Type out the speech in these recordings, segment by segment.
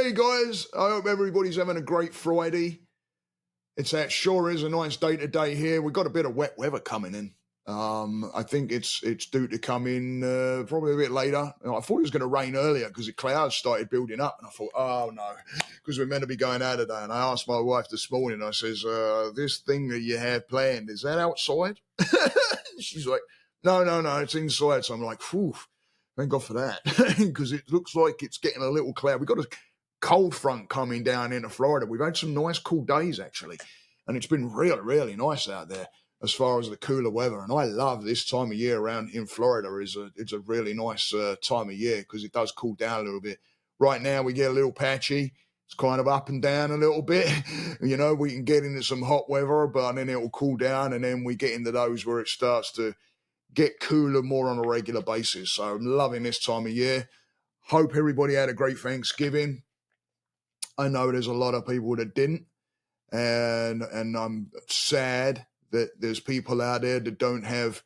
Hey guys, I hope everybody's having a great Friday. It sure is a nice day today here. We've got a bit of wet weather coming in. I think it's due to come in probably a bit later. I thought it was going to rain earlier because the clouds started building up, and I thought, oh no, because we're meant to be going out today. And I asked my wife this morning. I says, "This thing that you have planned, is that outside?" She's like, "No, no, no, it's inside." So I'm like, "Phew, thank God for that," because it looks like it's getting a little cloud. We've got a cold front coming down into Florida. We've had some nice cool days actually, and it's been really, really nice out there as far as the cooler weather. And I love this time of year around in Florida. It's a really nice time of year because it does cool down a little bit. Right now we get a little patchy. It's kind of up and down a little bit. You know, we can get into some hot weather, but then it will cool down, and then we get into those where it starts to get cooler more on a regular basis. So I'm loving this time of year. Hope everybody had a great Thanksgiving. I know there's a lot of people that didn't, and I'm sad that there's people out there that don't have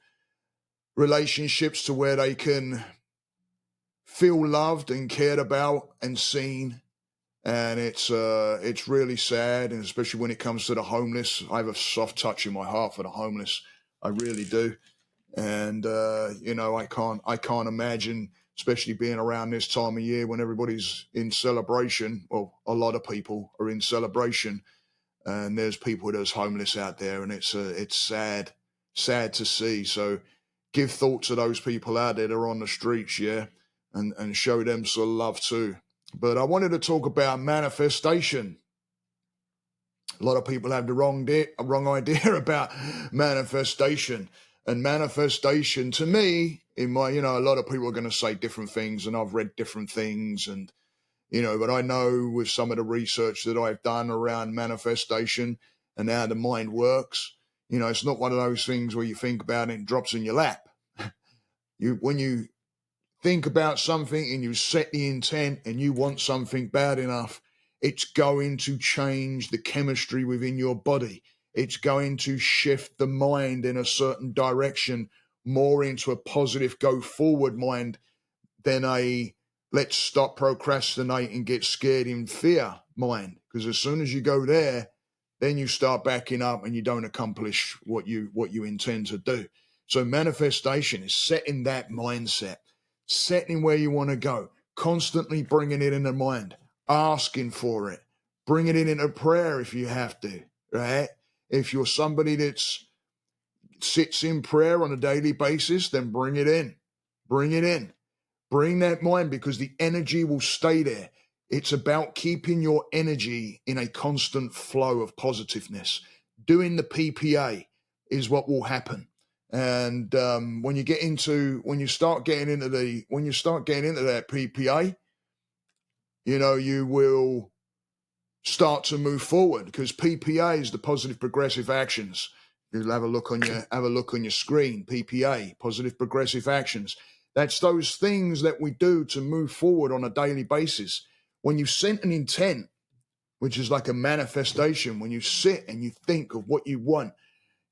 relationships to where they can feel loved and cared about and seen. And it's really sad, and especially when it comes to the homeless. I have a soft touch in my heart for the homeless. I really do. And you know, I can't imagine, especially being around this time of year when everybody's in celebration. Well, a lot of people are in celebration, and there's people that's homeless out there, and it's sad to see. So give thought to those people out there that are on the streets, yeah, and show them some love too. But I wanted to talk about manifestation. A lot of people have the wrong idea about manifestation. And manifestation, to me, a lot of people are going to say different things, and I've read different things, and but I know with some of the research that I've done around manifestation and how the mind works, it's not one of those things where you think about it and it drops in your lap. When you think about something and you set the intent and you want something bad enough, it's going to change the chemistry within your body. It's going to shift the mind in a certain direction, more into a positive go forward mind than a let's stop procrastinating, get scared in fear mind. Because as soon as you go there, then you start backing up and you don't accomplish what you intend to do. So manifestation is setting that mindset, setting where you want to go, constantly bringing it in the mind, asking for it, bringing it into prayer if you have to, right? If you're somebody that sits in prayer on a daily basis, then bring it in. Bring it in. Bring that mind, because the energy will stay there. It's about keeping your energy in a constant flow of positiveness. Doing the PPA is what will happen. And when you start getting into that PPA, you will start to move forward, because PPA is the positive progressive actions. You'll have a look on your screen. PPA, positive progressive actions. That's those things that we do to move forward on a daily basis. When you set an intent, which is like a manifestation, when you sit and you think of what you want,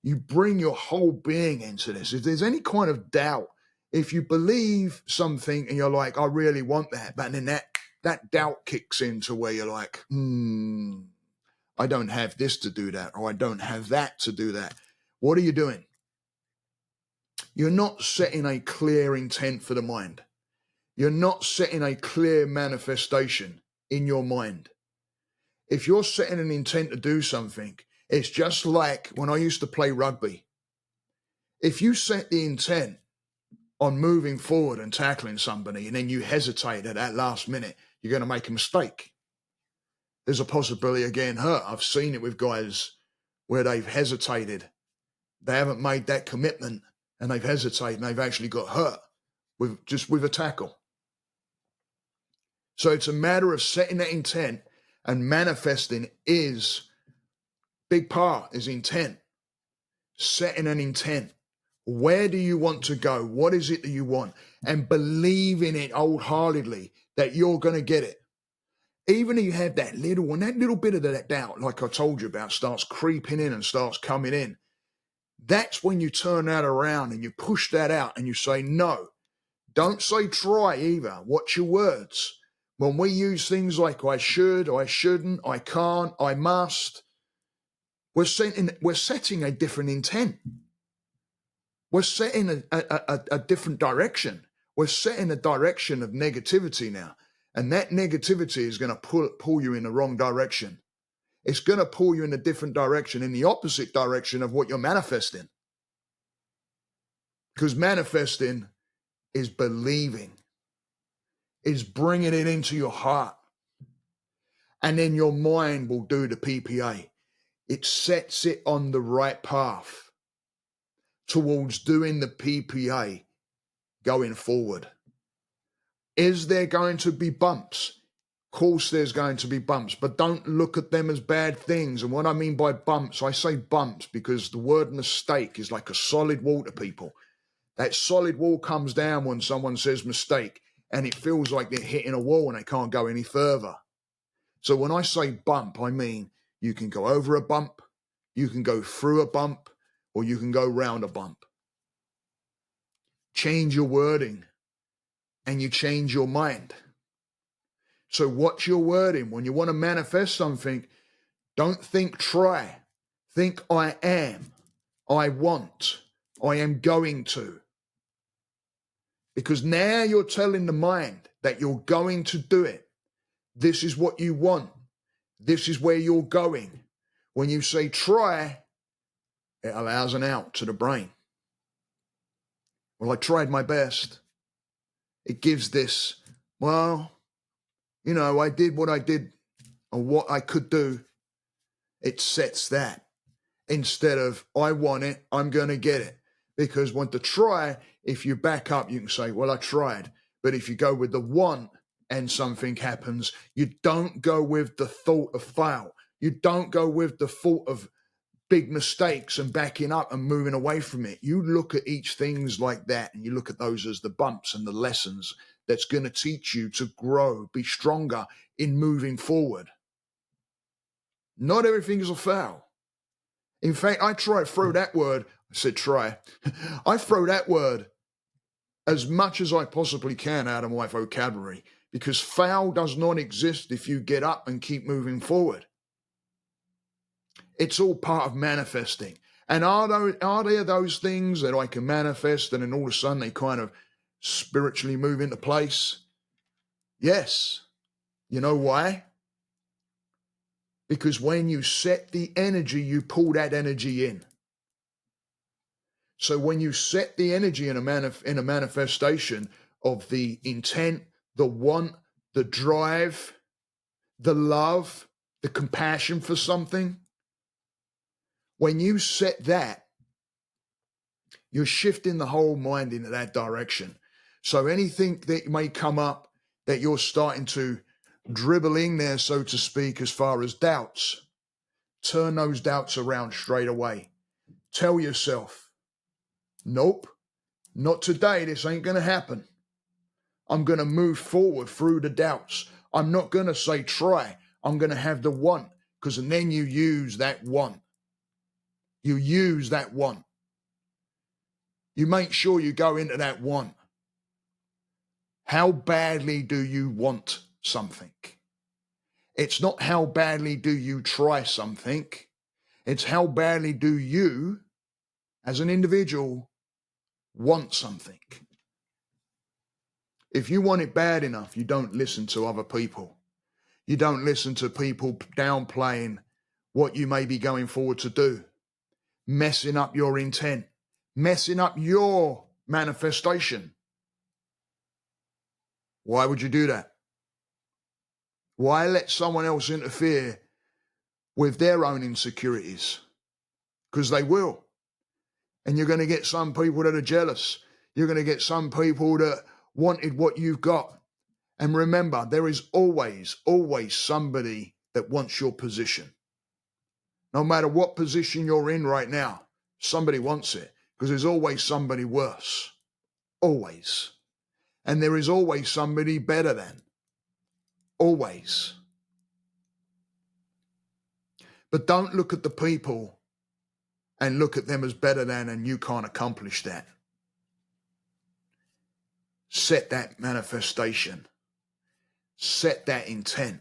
you bring your whole being into this. If there's any kind of doubt, if you believe something and you're like, I really want that, but then that doubt kicks into where you're like, I don't have this to do that, or I don't have that to do that. What are you doing? You're not setting a clear intent for the mind. You're not setting a clear manifestation in your mind. If you're setting an intent to do something, it's just like when I used to play rugby. If you set the intent on moving forward and tackling somebody, and then you hesitate at that last minute, you're going to make a mistake. There's a possibility of getting hurt. I've seen it with guys where they've hesitated. They haven't made that commitment, and they've hesitated, and they've actually got hurt with a tackle. So it's a matter of setting that intent, and manifesting is big part is intent. Setting an intent. Where do you want to go? What is it that you want? And believe in it wholeheartedly that you're going to get it. Even if you have that little bit of that doubt, like I told you about, starts creeping in and starts coming in, that's when you turn that around and you push that out and you say, no, don't say try either. Watch your words. When we use things like I should, I shouldn't, I can't, I must, we're setting a different intent. We're setting a different direction. We're setting a direction of negativity now. And that negativity is going to pull you in the wrong direction. It's going to pull you in a different direction, in the opposite direction of what you're manifesting. Because manifesting is believing, is bringing it into your heart. And then your mind will do the PPA. It sets it on the right path towards doing the PPA going forward. Is there going to be bumps? Of course there's going to be bumps, but don't look at them as bad things. And what I mean by bumps, I say bumps because the word mistake is like a solid wall to people. That solid wall comes down when someone says mistake, and it feels like they're hitting a wall and they can't go any further. So when I say bump, I mean you can go over a bump, you can go through a bump, or you can go round a bump. Change your wording and you change your mind. So what's your wording? When you want to manifest something, don't think try. Think I am, I want, I am going to. Because now you're telling the mind that you're going to do it. This is what you want. This is where you're going. When you say try, it allows an out to the brain. Well, I tried my best. It gives this, well, I did what I did or what I could do. It sets that instead of I want it, I'm going to get it. Because when to try, if you back up, you can say, well, I tried. But if you go with the want and something happens, you don't go with the thought of fail. You don't go with the thought of big mistakes and backing up and moving away from it. You look at each things like that and you look at those as the bumps and the lessons that's going to teach you to grow, be stronger in moving forward. Not everything is a fail. In fact, I throw that word, I said try, I throw that word as much as I possibly can out of my vocabulary because fail does not exist if you get up and keep moving forward. It's all part of manifesting. And are there those things that I can manifest and then all of a sudden they kind of spiritually move into place? Yes. You know why? Because when you set the energy, you pull that energy in. So when you set the energy in a manifestation of the intent, the want, the drive, the love, the compassion for something, when you set that, you're shifting the whole mind into that direction. So anything that may come up that you're starting to dribble in there, so to speak, as far as doubts, turn those doubts around straight away. Tell yourself, nope, not today. This ain't going to happen. I'm going to move forward through the doubts. I'm not going to say try. I'm going to have the want, because then you use that want. You use that want. You make sure you go into that want. How badly do you want something? It's not how badly do you try something. It's how badly do you, as an individual, want something. If you want it bad enough, you don't listen to other people. You don't listen to people downplaying what you may be going forward to do, messing up your intent, messing up your manifestation. Why would you do that? Why let someone else interfere with their own insecurities? Because they will. And you're going to get some people that are jealous. You're going to get some people that wanted what you've got. And remember, there is always, always somebody that wants your position. No matter what position you're in right now, somebody wants it, because there's always somebody worse. Always. And there is always somebody better than. Always. But don't look at the people and look at them as better than, and you can't accomplish that. Set that manifestation. set that intent.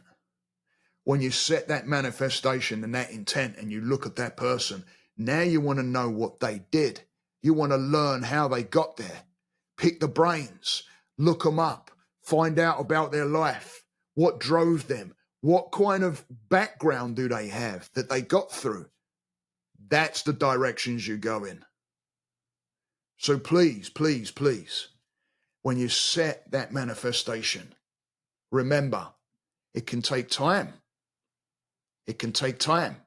When you set that manifestation and that intent and you look at that person, now you want to know what they did. You want to learn how they got there. Pick the brains, look them up, find out about their life, what drove them, what kind of background do they have that they got through. That's the directions you go in. So please, please, please, when you set that manifestation, remember, it can take time. It can take time,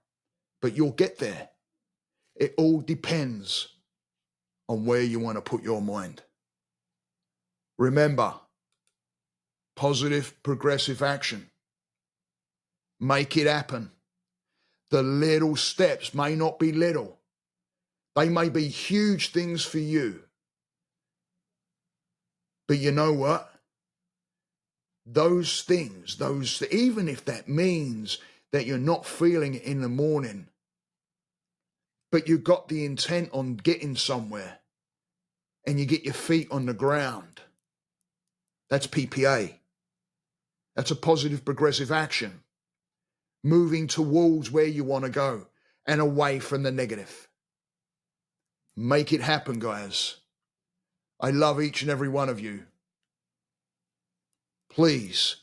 but you'll get there. It all depends on where you want to put your mind. Remember, positive, progressive action. Make it happen. The little steps may not be little. They may be huge things for you. But you know what? Those things, even if that means that you're not feeling it in the morning, but you got the intent on getting somewhere and you get your feet on the ground, that's PPA. That's a positive progressive action. Moving towards where you want to go and away from the negative. Make it happen, guys. I love each and every one of you. Please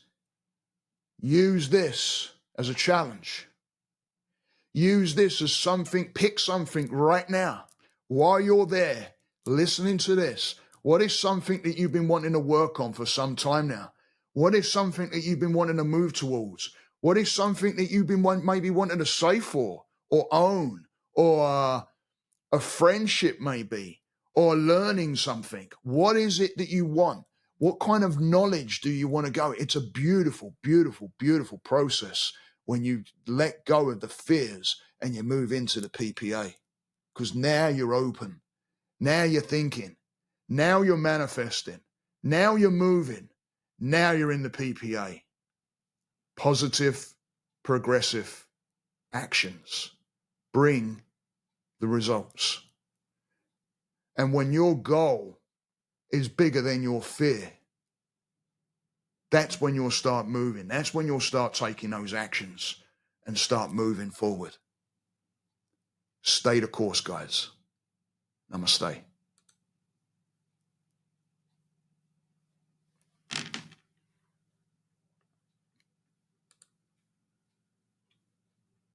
use this as a challenge. Use this as something, pick something right now while you're there listening to this. What is something that you've been wanting to work on for some time now? What is something that you've been wanting to move towards? What is something that you've been maybe wanting to save for or own, or a friendship maybe, or learning something? What is it that you want? What kind of knowledge do you want to go? It's a beautiful, beautiful, beautiful process when you let go of the fears and you move into the PPA, because now you're open. Now you're thinking. Now you're manifesting. Now you're moving. Now you're in the PPA. Positive, progressive actions bring the results. And when your goal is bigger than your fear, that's when you'll start moving. That's when you'll start taking those actions and start moving forward. Stay the course, guys. Namaste.